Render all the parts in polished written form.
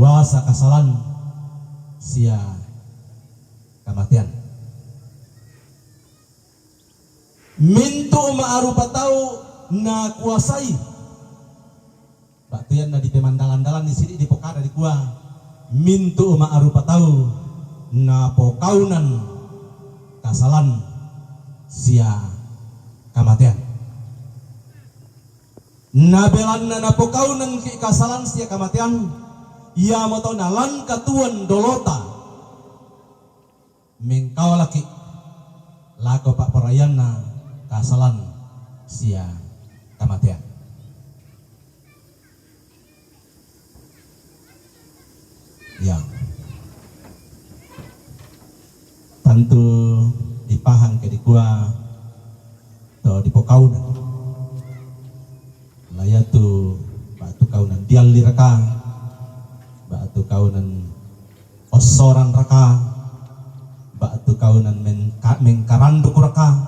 kuasa kasalan sia kamatian. Mintu maarupa tau na kuasai batuyan na di pemandalan-dalan di sini di pokada di gua. Mintu maarupa tau na pokaunan kasalan sia kamatian. Nabelan na pokaunan ki kasalan sia kamatian. Ia mau tahu nalan katuan dolota mengkau laki lako pak perayana kasalan sia kamatian. Ya, tentu dipahang ke di gua atau di pokaunan layatu batu kaunan dialli raka batu kaunan osoran raka batu kaunan mengkaranduk raka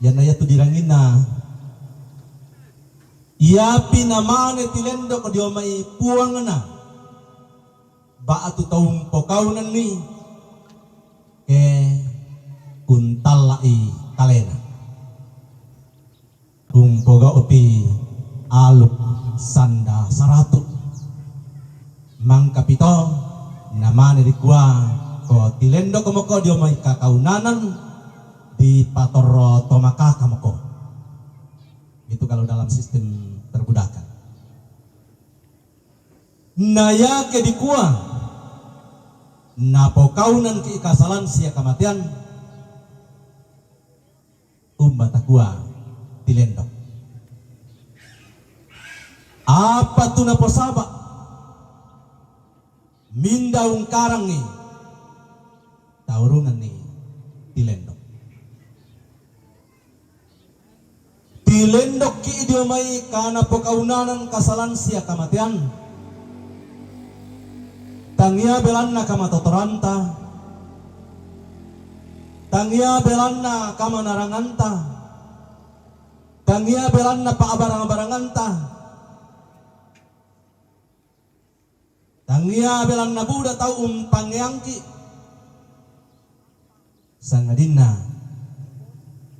yan layatu dirangina ia pinamane tilendo ko diomay puang na batu taung pokaunan ni ke kuntalai kalena kumpoga opi aluk sanda saratu mangkapito namane di gua ko tilendo ko moko diomay kakaunanan di patoro tomaka kamoko. Itu kalau dalam sistem perbudakan. Naya ke di gua napokaunan ke ikasalan sia kamatian umbata gua tilendok. Apa tu naposaba mindaung karang ni taurungan ni tilendok. Tilendok ki idiomay kana pokaunanan kasalan sia kamatian. Tangia belanna kamatotoranta, tangia belanna kamanaranganta, tangia belanna paabarang-baranganta, tangia belanna buda tau pangyanki sangadina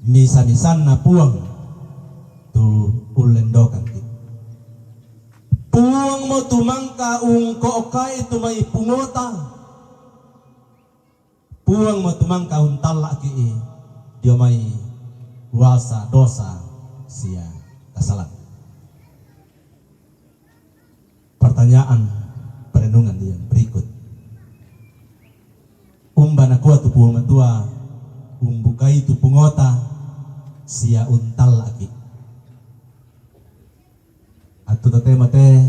misa-misanna puang tu ulendokan ti puang mo tumangka kookai tu may pungota puang mo tumangka untala ki dia may kuasa dosa sia kasalan. Pertanyaan perenungan yang berikut, umba nakua tu puang matua umbukai tu pungota sia untal lagi atau tate mate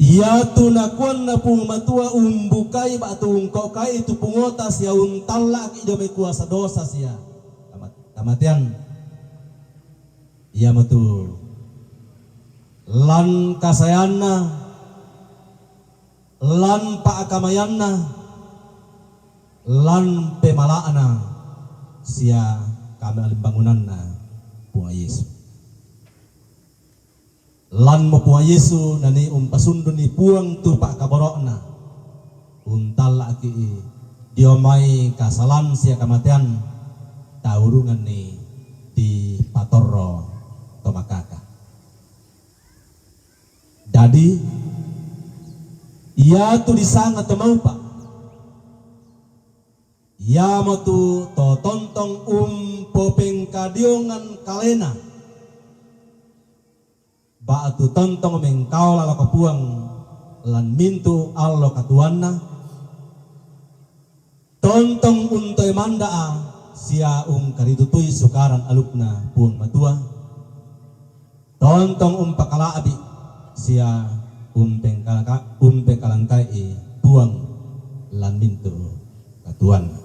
ia tu nakuan na pung matua umbukai batu ungkokai itu pungota sia untal lagi do may kuasa dosa sia kamatian ia matu lan kasayanna lan paakamayanna lan pemalaana sia kami alimbangunanna punga Yesu lan mo punga Yesu nani umpasundun ni puang tu pak kaborokna untal laki diomay kasalan sia kamatian taurungan ni di patoro tomakaka. Jadi ia tu disanga temaupa ia mo tu to tontong popeng kadiongan kalena batu tontong mengkau lala kapuang lan mintu allo katuanna tontong untoy mandaa sia karitutui sukaran alupna puang matua tontong pakalaabi sia pengkalangkai puang lan mintu katuan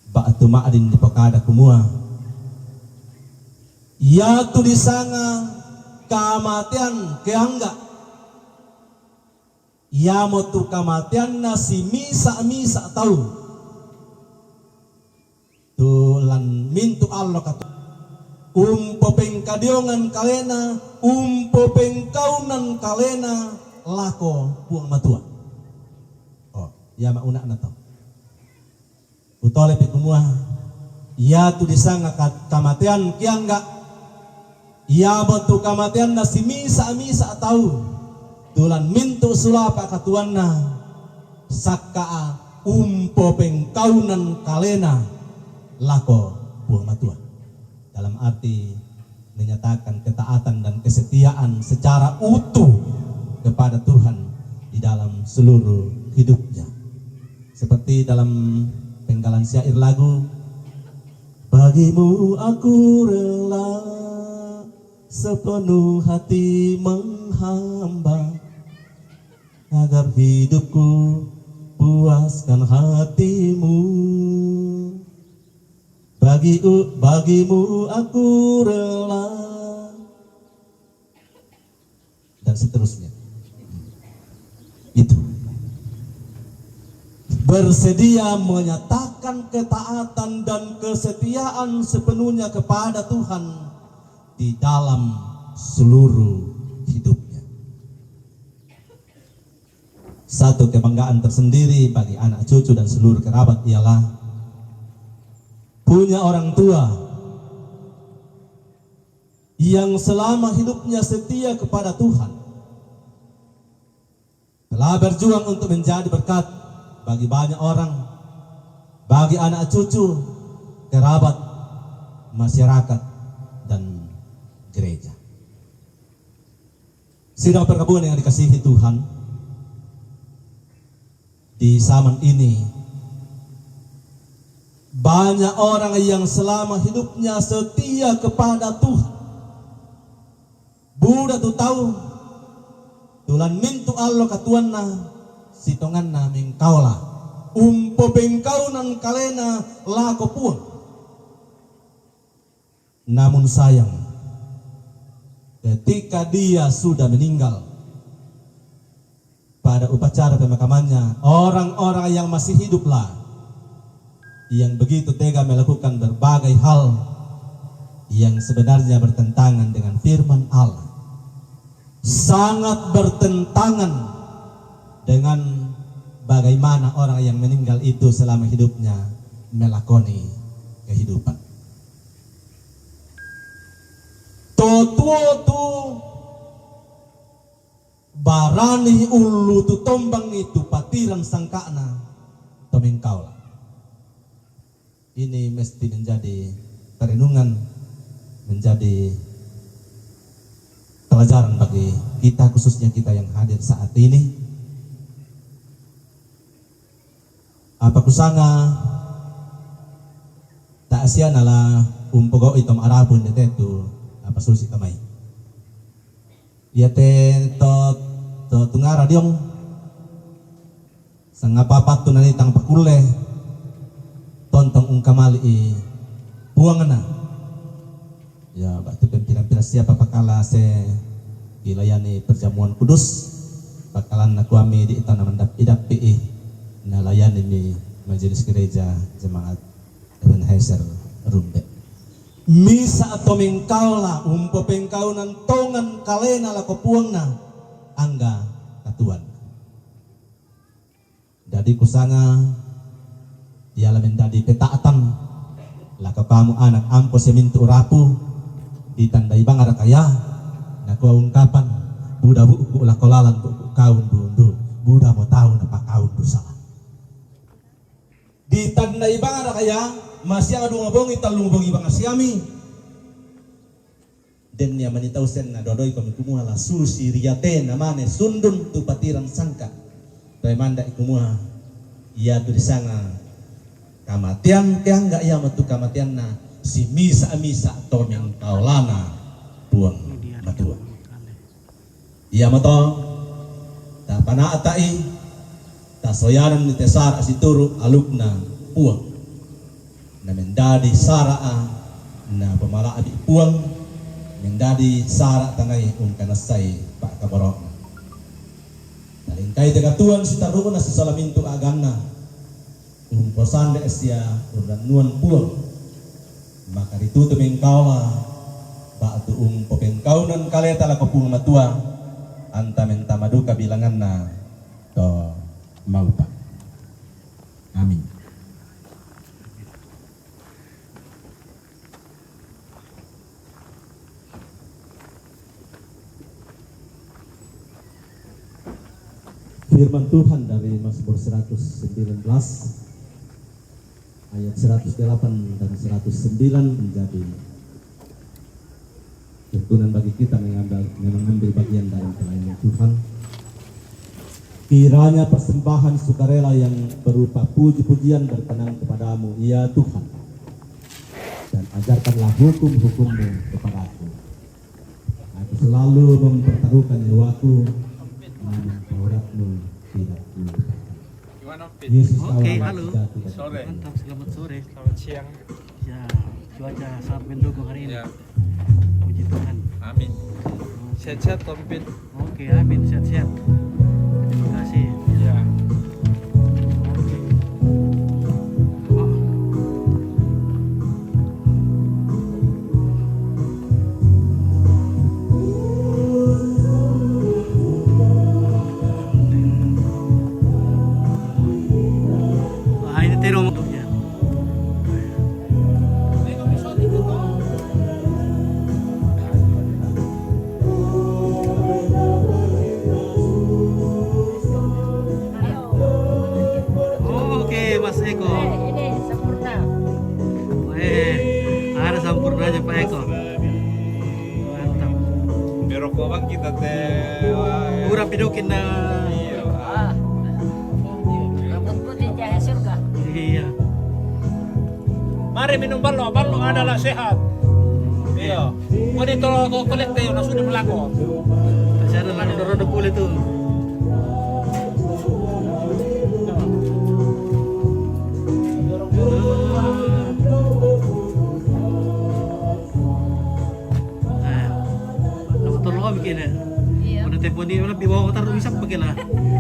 batu maadin di pokada kumua ia tu disanga kamatian keangga ia mo tu kamatian na si misa tau tu lan mintu allo katu pengkadiongan kalena, pengkaunan kalena, lako puang matua. Oh, ya mauna na to. Utole pikumua, ya tu disanga kamatian kiangga, ya batu kamatian na si misa atau tulan mintu sulapa katuan na sakka pengkaunan kalena, lako puang matua. Dalam arti menyatakan ketaatan dan kesetiaan secara utuh kepada Tuhan di dalam seluruh hidupnya. Seperti dalam penggalan syair lagu, bagimu aku rela sepenuh hati menghamba, agar hidupku puaskan hatimu. Bagimu aku rela, dan seterusnya. Itu bersedia menyatakan ketaatan dan kesetiaan sepenuhnya kepada Tuhan di dalam seluruh hidupnya. Satu kebanggaan tersendiri bagi anak cucu dan seluruh kerabat ialah punya orang tua yang selama hidupnya setia kepada Tuhan, telah berjuang untuk menjadi berkat bagi banyak orang, bagi anak cucu, kerabat, masyarakat, dan gereja. Sidang perkabungan yang dikasihi Tuhan, di zaman ini banyak orang yang selama hidupnya setia kepada Tuhan. Budak tu tahu tulan mintu Allah katuanna sitonganna mengkaula pengkaunan kalena lako puang. Namun sayang, ketika dia sudah meninggal, pada upacara pemakamannya, orang-orang yang masih hiduplah yang begitu tega melakukan berbagai hal yang sebenarnya bertentangan dengan firman Allah, sangat bertentangan dengan bagaimana orang yang meninggal itu selama hidupnya melakoni kehidupan. Totuo tu barani ulu tu tombang itu patiran sangkana tomengkaulah. Ini mesti menjadi perenungan, menjadi pelajaran bagi kita, khususnya kita yang hadir saat ini. Apa kusanga tak asia nala umpogo itom arapun detetu apa susi kamay. Yate to tungara diong sangapapat tu nanitang pakule tontong ungkamali buangana ya batu pimpinan siapa pakala se dilayani perjamuan kudus bakalan nakuami di itana mandap idap pi nalayani mi majelis gereja jemaat Ebenezer Rumbe misa atau mengkaula pengkaunan tongan kalena lako puangna angga katuan jadi kusanga ialah menjadi ketaatan laka kamu anak ampo semintu rapu ditandai bangar kaya naku ungkapan budak buku lakolalan buku kaun dundu budak mau tahu napa kaun dosa ditandai bangar kaya masih adu ngobongi talung ngobongi bangar siami dan ya manitau sen na dodoi kami kumuha susi riate namane sundun tu patiran sangka manda ikumuha ia tu disanga kamatian kaya enggak ya matu kamatian na si misa tomeng kaulana puang matua iya mato ta panaatai ta soyanan ni tesara situru alukna puang na mendadi saraa na pamala abi puang mendadi sara tangai kanasai pak kabarok talingkai tegatuan sitaruon na sesalamintu aganna umposan de esia uran nuan puang maka ditutup engkaulah Pak tuung popengkaunan kale tala kopung matua anta menta maduka bilangan na to mau Pak. Amin. Firman Tuhan dari Mazmur 119 ayat 108 dan 109 menjadi tuntunan bagi kita mengambil bagian dalam pelayanan Tuhan. Kiranya persembahan sukarela yang berupa puji-pujian berkenan kepadamu, ya Tuhan, dan ajarkanlah hukum-hukum-Mu kepadaku. Aku selalu mempertaruhkan jiwaku, namun Taurat-Mu tidak lupa. Yesus Oke, halo. Sore. Mantap, selamat sore. Selamat siang. Ya, cuaca sangat mendukung hari ini. Ya, Puji Tuhan. amin. Sehat-sehat Tompit. Oke, amin, sehat-sehat. Terima kasih. Ya. Oke. Oh. Ah, ini terong ya. Oke, Mas Eko. Ini sempurna. Ada sampurnanya Pak Eko. Mantap. Berokok bang kita teh. Kurang pidokin na. Iya. Ah. Rambut putih cahaya surga. Iya. Mari minum ballo adalah sehat. Iya. Kau dito ko kolekte na sudah melako. Masih ada lagi rodo kulit tuh. Bikin ya. Iya. Udah tempo ni wala bibawa taruh bisa pakai lah.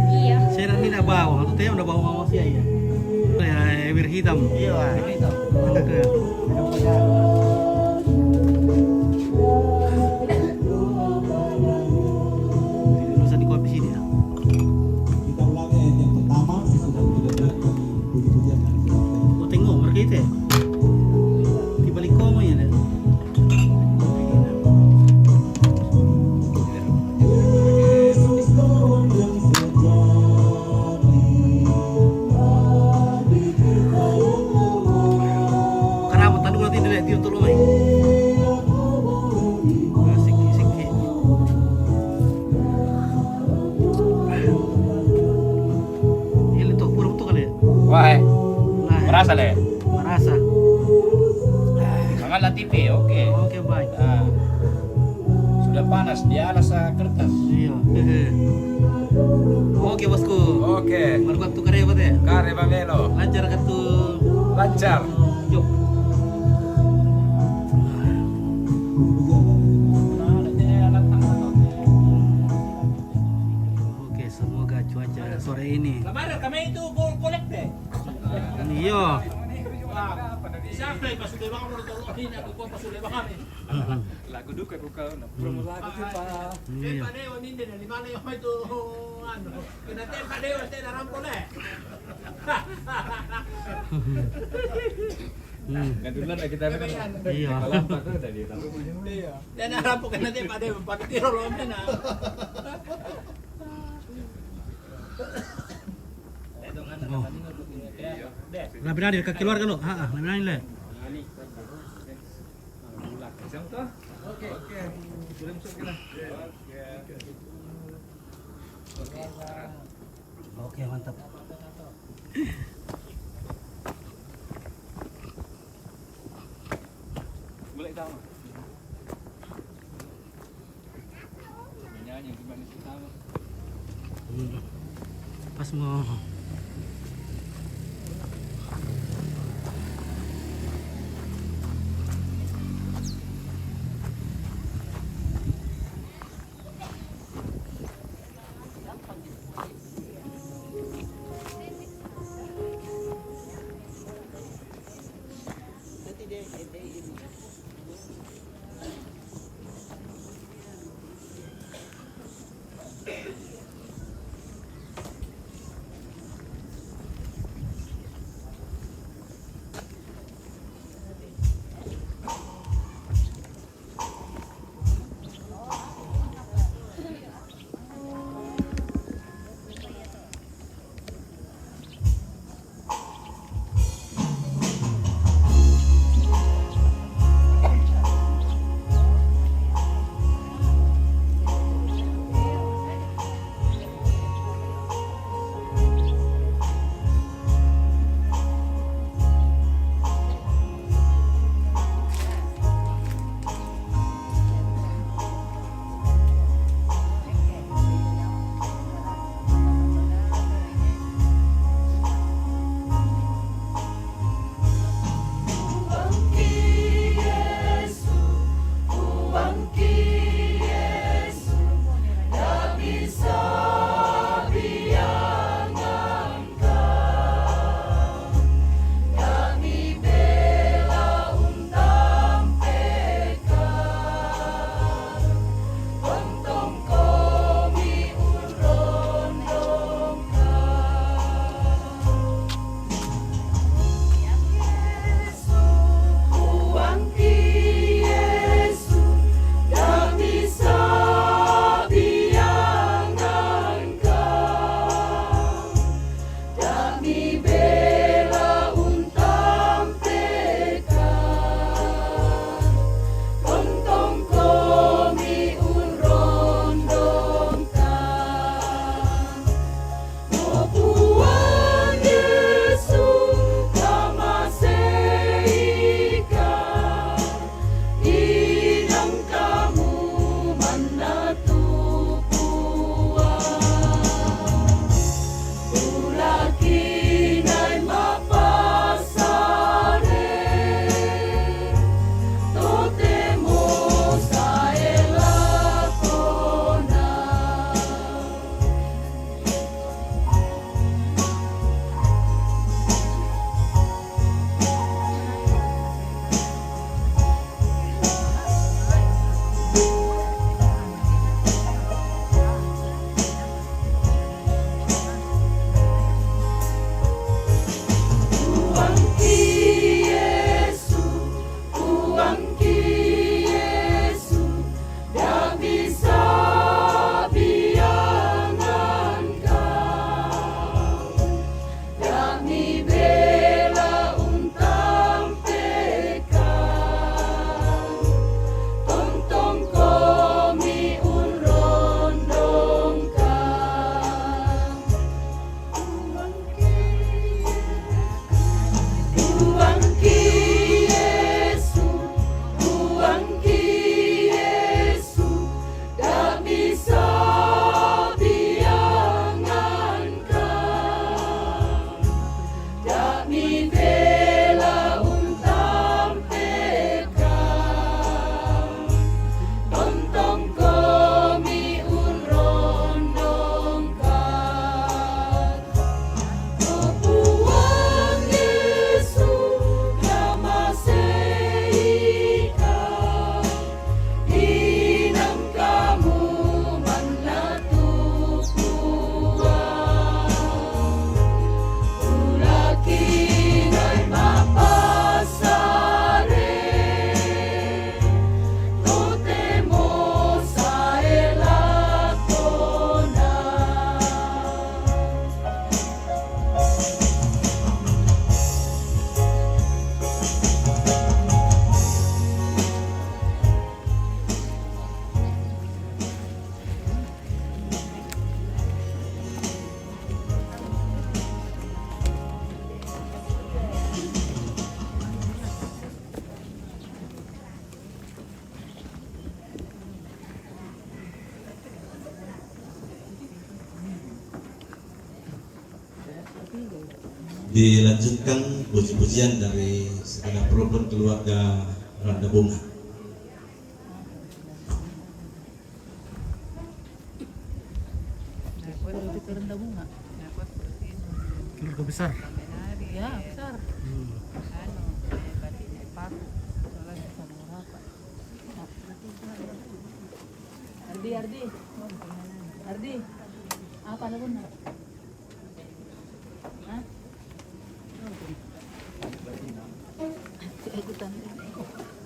Iya. Saya nanti nak bawa, tu teh udah bawa sih ya. Ya, air hitam. Iya. Itu. Oke. Bisa di kopi sini ya. Kita ulangi ayat yang pertama sesudah kita dengarkan puji-pujian yang disampaikan. Oh tengok mereka itu. Di balik koma ya. Wah, Nah, merasa le. merasa. Mangala TV, oke. Oke baik. Nah, sudah panas di alas kertas. Iya. Oke bosku. Oke. Markuat tuh karya ya. Kare Bangelo. Lancar kan tuh. Lancar. Yuk. Oke, semoga cuaca sore ini. Kemarin kami itu kolekte. Iya. Siapa yang pas sudah bangun untuk ini aku pun pas sudah bangun. Lagu duka buka promo lagu tuh Pak. Iya. Pak Dewa ini dari mana yang itu anu. Kena Pak Dewa teh rampol le. Gantulan kita kan. Iya. Lampat tuh tadi. Iya. Dan rampol kena Pak Dewa Pak Tiro lo mena. Oh. Lebih dari kaki keluar kan lo? Lebih dari le. Isang tuh. Oke. Belum masuk kita. Oke, mantap. Boleh tahu. Nyanyi gimana sih tahu? Pas mau dilanjutkan puji-pujian dari segenap rukun keluarga Randa Bunga. Keluarga besar. Ya, besar. Ardi. Apa lagun? Hah? Ikutan.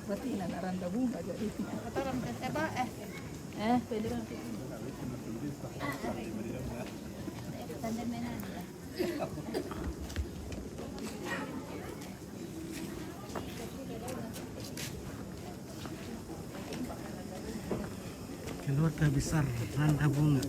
Berarti Randa Bunga jadi. Katakan ke siapa? Pwede ba? Ikutan din na. Keluarga besar Randa Bunga.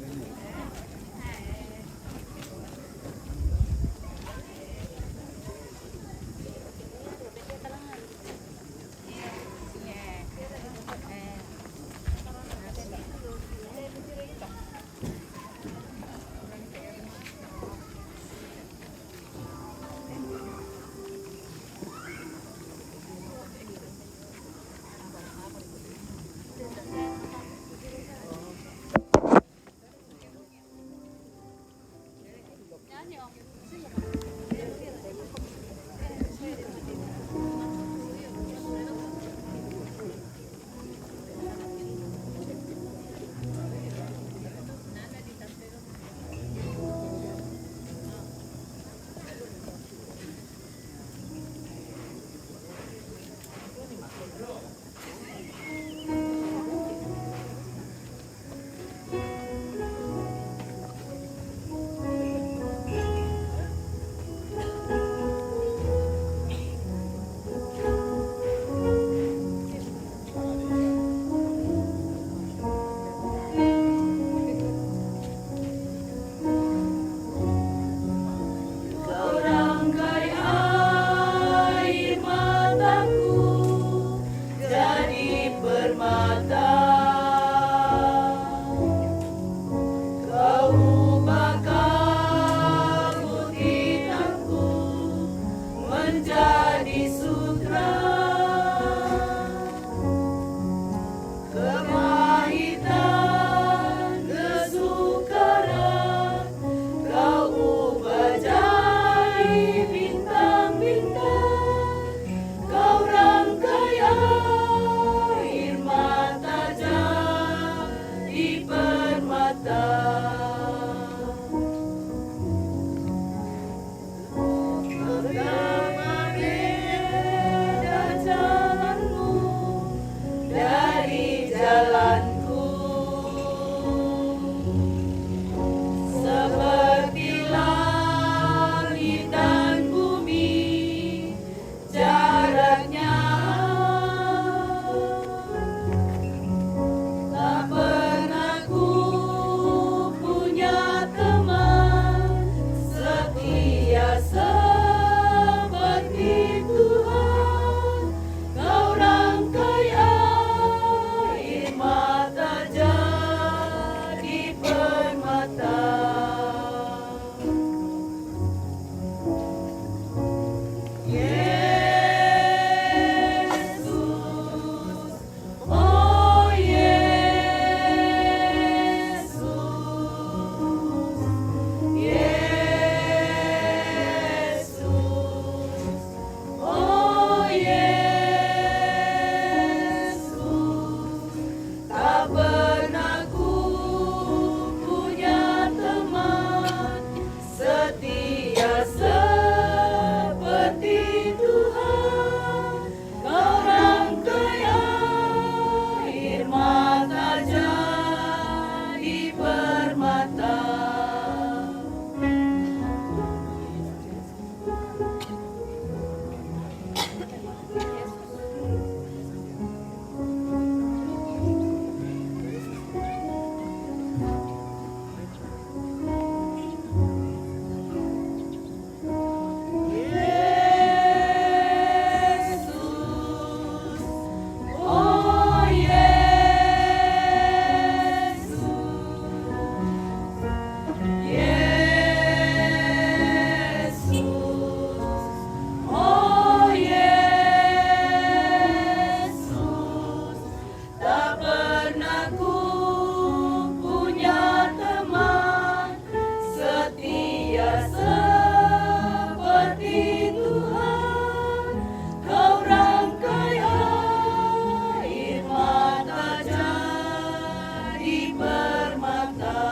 permata.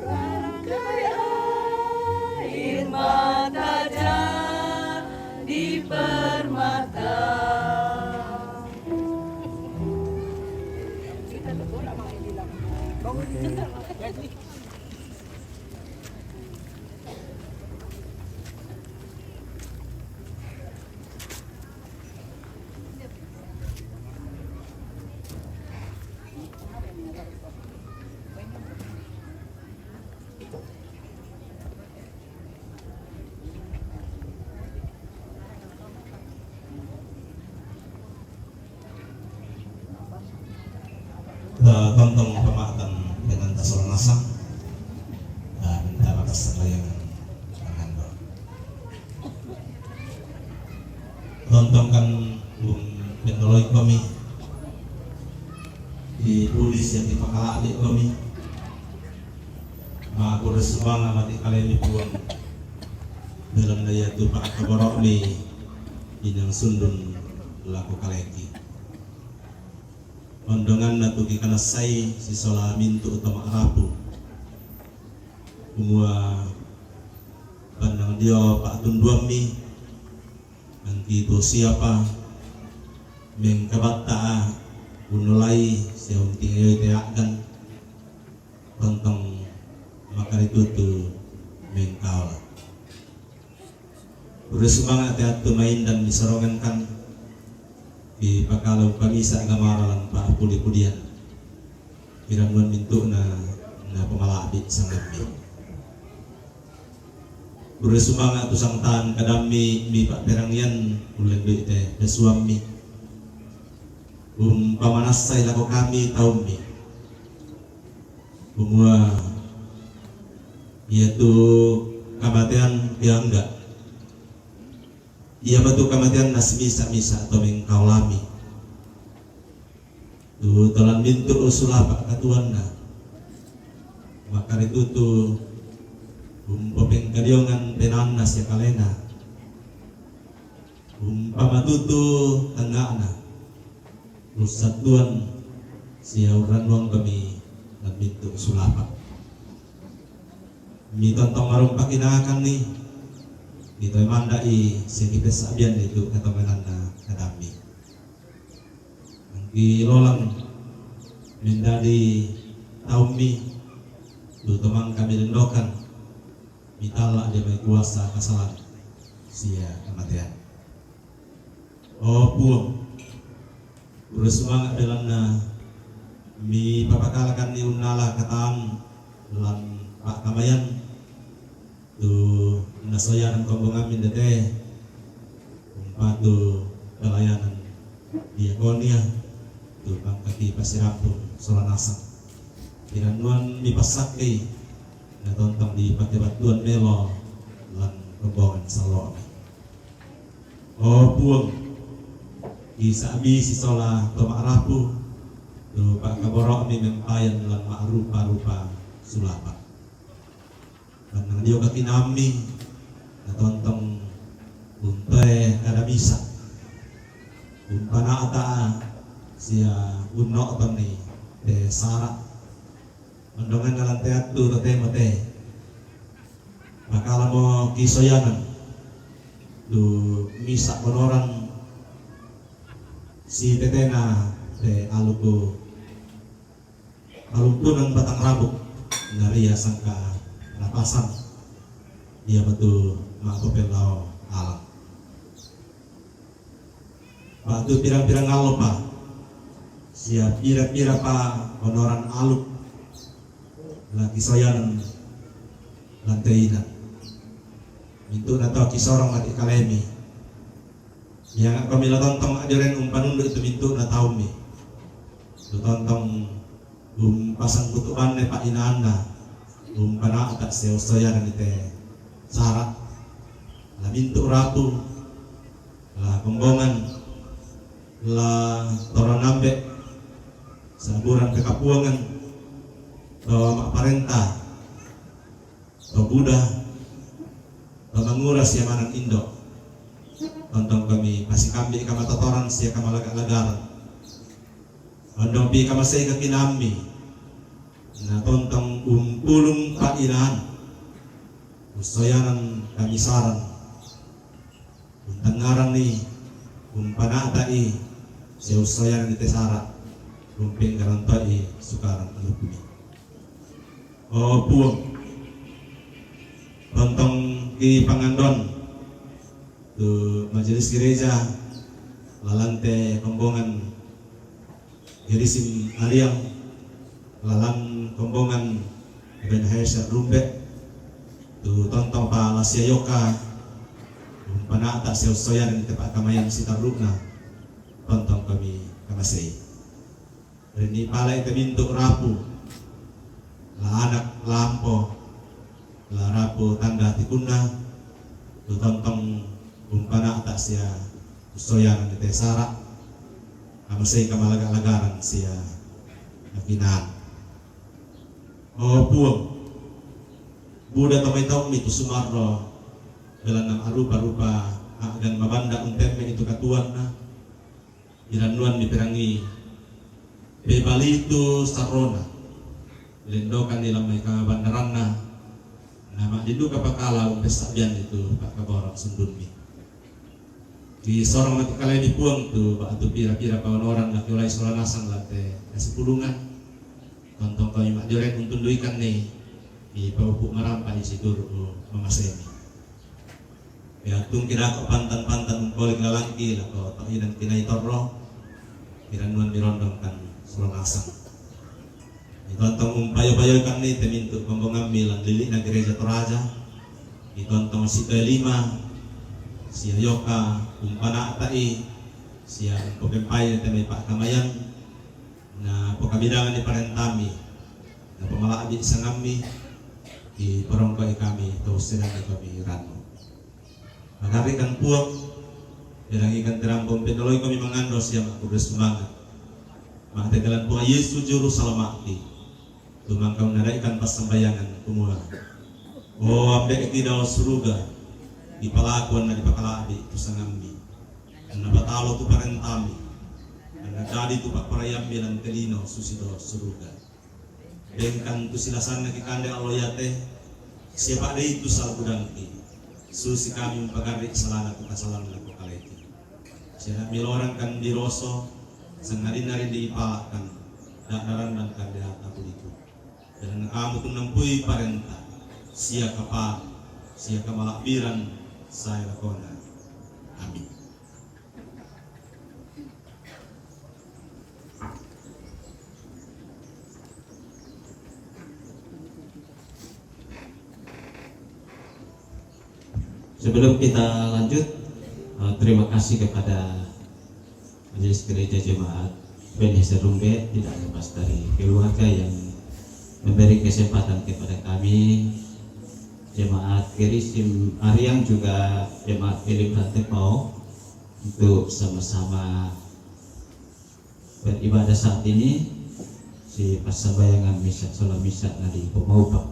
Rangkai air mata jadi permata. Kita bola main di dalam. Bangun juga. Tonton pemaatan dengan dasar nasang dan minta batas layangan dengan tontonkan penoloi kami di tulis yang dipakala adik kami aku resubang amati kalian dibuang dalam daya tu pak kaborok ni inang sundun laku kaleki ondongan natu kikana sai si sola mintu utama arapu semua pandang dia pak tunduam mi angki itu siapa mengkabata unulai seunting ayo teakan tontong makar itu tu mengkau bersemangat teatu main dan diserongankan di pakalau kami sa gamaralan pa puli-pulian piramuan mintu na pamalabi sang nabi bersemangat tu sang tahan kadami mi pak perangyan ulen do ite suami pamanasay lako kami taum mi semua yaitu kamatian tiangga ia batu kamatian nas misa atau mengkaulami tu tolan mintu usulapa katuan na makar itu tu popeng kadiongan penan nas ya kalena pamatutu tengah na rusat tuan siauran wang kami dan mintu usulapa mi tontong marung pakinakan nih dito mandai sikit sabian itu kata menanda kadami angki lolang mendadi taumi tu temang kami lendokan mitala dia kuasa kasalan sia kematian oh puang bersemangat dalam na mi papakalakan ni unala katam lan pak kamayan tu nasoyan kombongan min dete umpatu pelayanan diakonia tu pangkati pasirampung solanasang piranuan mi pasakti na tontong di patibatuan melo lan kombongan salon oh puang isabi si sola tomarapu tu pak kaborok mi mempayan lan ma'rupa-rupa sulapa karena dia kaki nami tontong untai kada bisa umpana ata sia unno tani de sara ondongan dalam teatu tote mate maka mo kisoyanan tu misa monoran si tetena de aluku ng batang rabuk naria sangka napasan dia betul makopelao alam batu pirang-pirang ngalo pa siap pira-pira pa honoran aluk lagi soyanan lantainan mintu nato kisorong mati kalemi yang pamila tontong adiren umpanundu itu mintu na taumi tu tontong pasang kutuban ne pak inaanda umpana atak seosoyan ite syarat la mintu ratu la kombongan la toronambe saburan kekapuangan to mak parenta to buddha to manguras ya manang indo tontong kami masih kambi kamatotoran siya kamalaga-lagaran Andong pi kamasay ka kinami na tontong umpulong kainan usoyanan kamisaran untangaran ni umpanatai si usoyanan ni tesara umping garantai sukaran alupuni o puwang tontong ki pangandon tu majelis gereja lalante kombongan Gerisim Ariang lalang kombongan Ben Haisha Rumbe tu tontong pa Lasya Yoka panata siya soyan ni tepak kamayan si Taruna tontong kami kamasay rini pala ite mintuk rapu la anak lampo la rapu tanda tikuna tu tontong panata siya soyan ni tesara kamasay kamalaga-lagaran siya nakinaan o puwang Buddha tamay-tawang ito sumarro dalam ng arupa-rupa dan mabanda ang teme itu katuan na iranuan ni perangi bebalito sarona lindokan nila may kabandaran na nama dindu kapakala ang pestabian itu Pak Kaborok sundun mi di seorang mati kalai di puang tu batu pira-pira kawan orang laki ulai solanasan late nasi pulungan tontong kami mak direk untuk duikan nih di paupuk marampa di situ memasemi ya tung kira kok pantan-pantan kolik lalangki lah kok tak dan kinai torro kiranuan dirondongkan solanasan di tontong umpayo-payo kan nih temintu kombong ambil lilik na gereja Toraja di tontong sita 5 siya yoka umpana tai siya pempay na may pakamayan na pagkabidangan ni parentami na pamalabi sa ngami di parongkay kami tapos sila na kami rano magari kan puwak bilang ikan terampong penoloy kami mangandos siya makubres semangat makatagalan po Yesu juru salamati tumangkaw na ikan pasambayangan kumula o ambek tidak suruga di palakuan na di pakalabi itu sa ngambi ang nabatalo tu parentami ang nagdadi tu pakparayambi ng telino susido suruga bengkan tu silasan na kikande aloyate siapa ada itu sal budangki susi kami pagari salana tu kasalan na ko kaleti siya milorang kan di roso sang nari-nari di ipalakan dadaran dan kandidat aku itu dan kamu tu nampuy parenta siya kapal siya kamalakbiran saya lakona. Amin. Sebelum kita lanjut, terima kasih kepada Majelis Gereja Jemaat Ben Haisha Rumbe, tidak lepas dari keluarga yang memberi kesempatan kepada kami Jemaat Gerisim Ariang juga Jemaat Philip Tepau untuk sama-sama beribadah saat ini si pasabayangan misa sholat misa nadi pemaupak.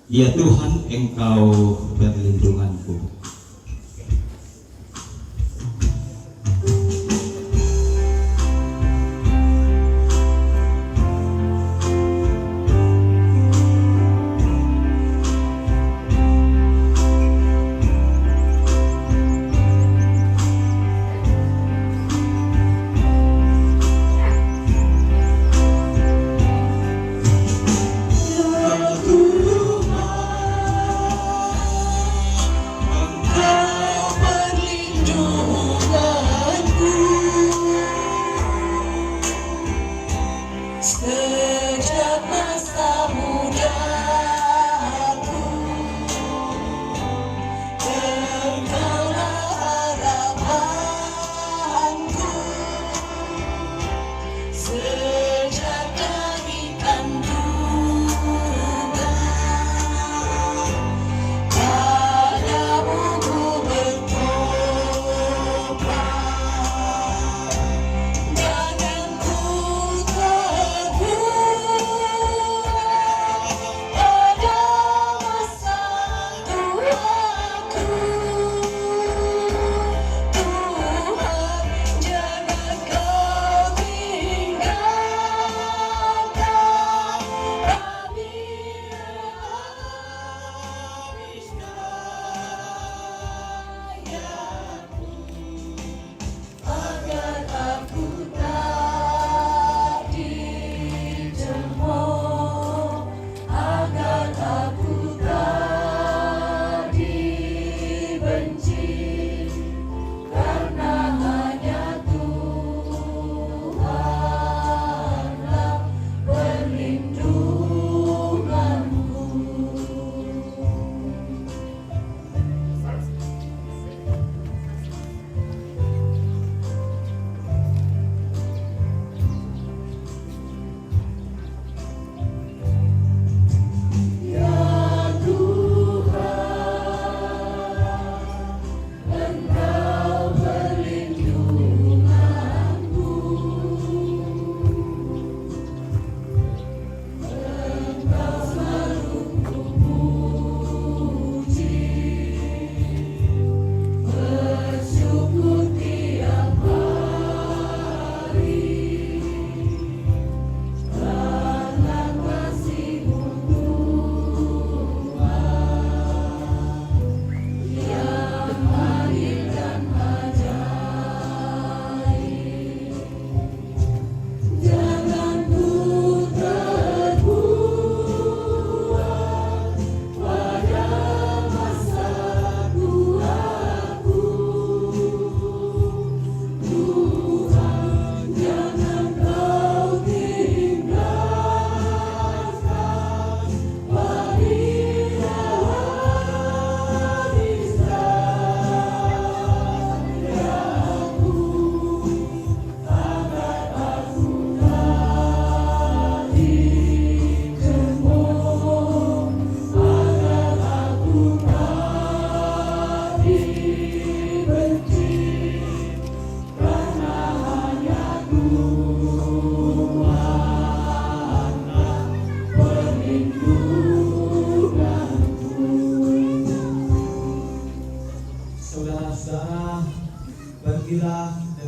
Ya Tuhan, Engkau perlindunganku.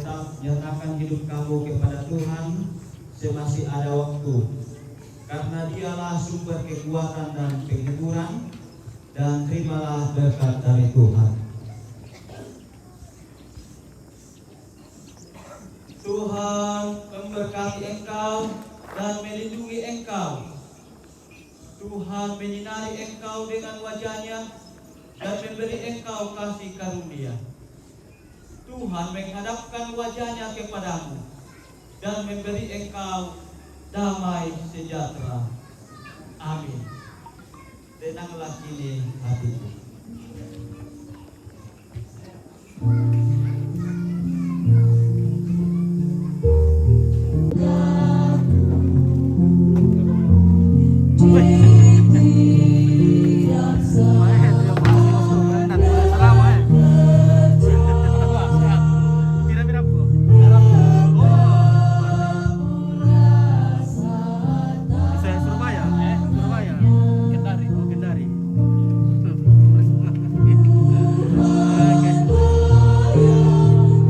tetap nyatakan hidup kamu kepada Tuhan semasih ada waktu, karena Dialah sumber kekuatan dan penghiburan, dan terimalah berkat dari Tuhan. Tuhan memberkati engkau dan melindungi engkau. Tuhan menyinari engkau dengan wajah-Nya dan memberi engkau kasih karunia. Tuhan menghadapkan wajah-Nya kepadamu dan memberi engkau damai sejahtera. Amin. Tenanglah kini hatiku.